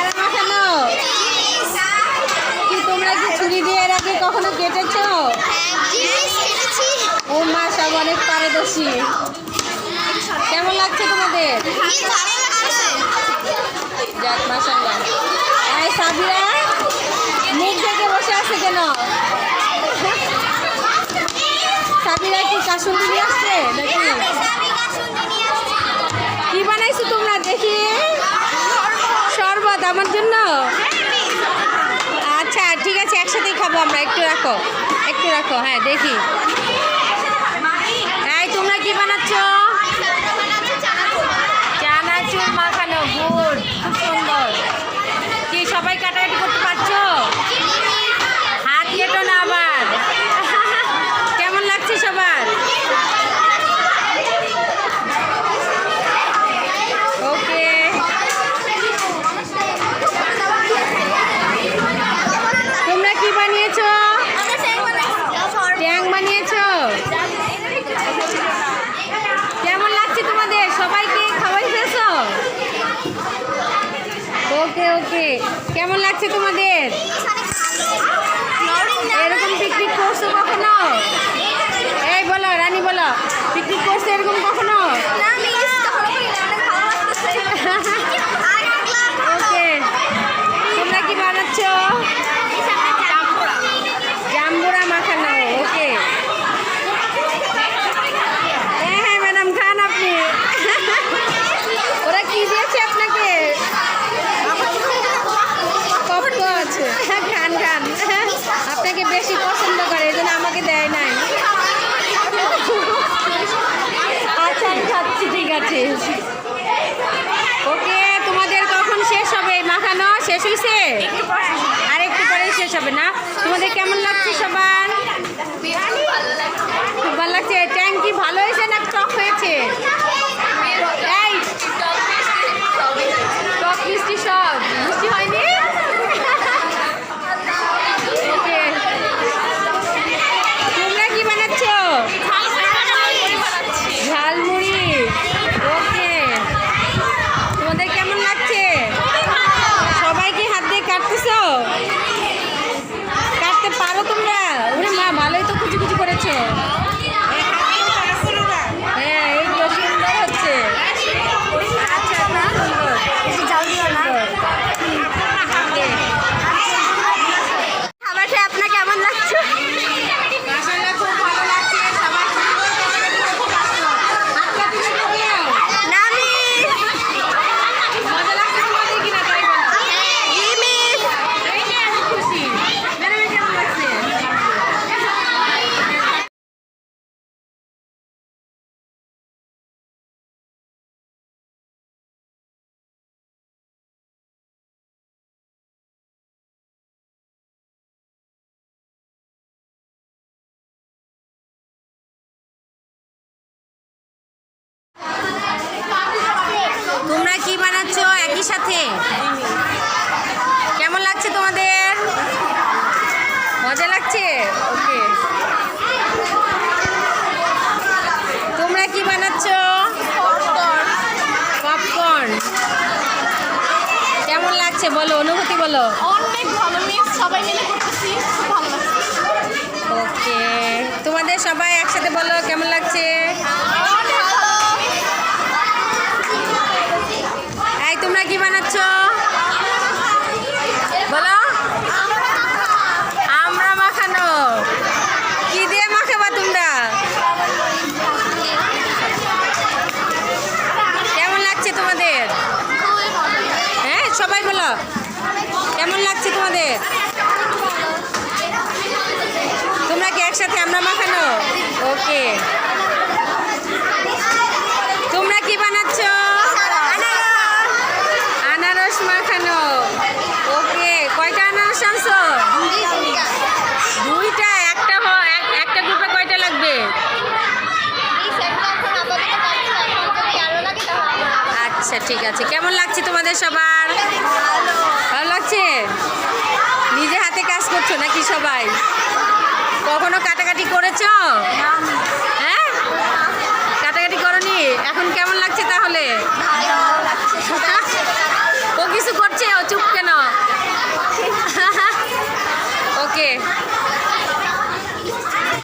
কারা মাখানো? কি তোমরা কি ছুরি দিয়ে এর আগে কখনো কেটেছো? ও মা, সব অনেক পারদর্শী। কেমন লাগছে তোমাদের? যাক, মাশাআল্লাহ। এই সাবিরা মুখ থেকে বসে আছে কেন? সাবিরা কি কাসুন্দি নিয়ে আসছে নাকি? কি বানাইছো তোমরা দেখি? শরবত আমার জন্য? আচ্ছা ঠিক আছে, একসাথেই খাবো আমরা। একটু রাখো, একটু রাখো। হ্যাঁ দেখি। এই তোমরা কি বানাচ্ছ? চানাচুর মাখানো। গুড়, খুব সুন্দর। কি সবাই কাটাকাটি করতে পারছো? হাত কেটো না আবার। কেমন লাগছে সবার? ওকে। তোমরা কি বানিয়েছো? ট্যাং বানিয়েছো? কেমন লাগছে তোমাদের? সবাইকে খাওয়াই ফেলছো? ওকে ওকে। কেমন লাগছে তোমাদের? এরকম পিকনিক করছো কখনো? এই বলো, রানী বলো, পিকনিক করছো এরকম কখনো? ওকে। তোমরা কি বানাচ্ছ? জাম্বুরা মাখানো। ওকে। হ্যাঁ হ্যাঁ ম্যাডাম, খান আপনি। ওরা কি দিয়েছে আপনাকে? পপকর্ন আছে। খান খান। আপনাকে বেশি পছন্দ করে, এই জন্য আমাকে দেয় নাই। আচ্ছা আমি খাচ্ছি, ঠিক আছে। ওকে, তোমাদের কখন শেষ হবে? মাখানো শেষ হয়েছে? আর একটু পরেই শেষ হবে না? তোমাদের কেমন লাগছে সবার? খুব ভালো লাগছে। ট্যাঙ্ক কি ভালো হয়েছে না টক হয়েছে? এই টক মিষ্টি সব মিষ্টি হয়নি? ওকে। তোমরা কি বানাচ্ছ? ঝালমুড়ি। ওকে। তোমাদের কেমন লাগছে? সবাই কি হাত দিয়ে কাটতেছো? কাটতে পারো তোমরা? ওরে মা, ভালোই তো কুচি কুচি করেছো। হ্যাঁ, এইগুলো সুন্দর হচ্ছে। আচ্ছা, সুন্দর। খাবার খেয়ে আপনার কেমন লাগছে? মাশাআল্লাহ, খুব ভালো লাগছে। সবাই সুন্দর করে খুব আসলো। হাত কাটতে হবে না আমি। মজা লাগছে তোমাদের কিনা তাই বলো? জিমিস। এই যে আমি খুশি। ম্যাডাম কেমন লাগছে? তোমরা কি বানাচ্ছ একই সাথে? কেমন লাগছে তোমাদের? মজা লাগছে? ওকে। তোমরা কি বানাচ্ছ? পপকর্ন। কেমন লাগছে বলো, অনুভূতি বলো। অনেক ভালো মিস, সবাই মিলে করতেছি, খুব ভালো লাগছে। ওকে। তোমাদের সবাই একসাথে বলো কেমন লাগছে? এই তোমরা কি বানাচ্ছ? বলো। আমরা মাখানো। কি দিয়ে মাখাবা তোমরা? কেমন লাগছে তোমাদের? হ্যাঁ সবাই বলো, কেমন লাগছে তোমাদের? তোমরা কি একসাথে আমরা মাখানো? ওকে। তোমরা কি বানাচ্ছ? আনারস মাখানো। ওকে। কয়টা আনারস আনছো? দুইটা। একটা গ্রুপে কয়টা লাগবে? আচ্ছা ঠিক আছে। কেমন লাগছে তোমাদের সবার? ভালো লাগছে? নিজে হাতে কাজ করছো নাকি সবাই? কখনো কাটাকাটি করেছো?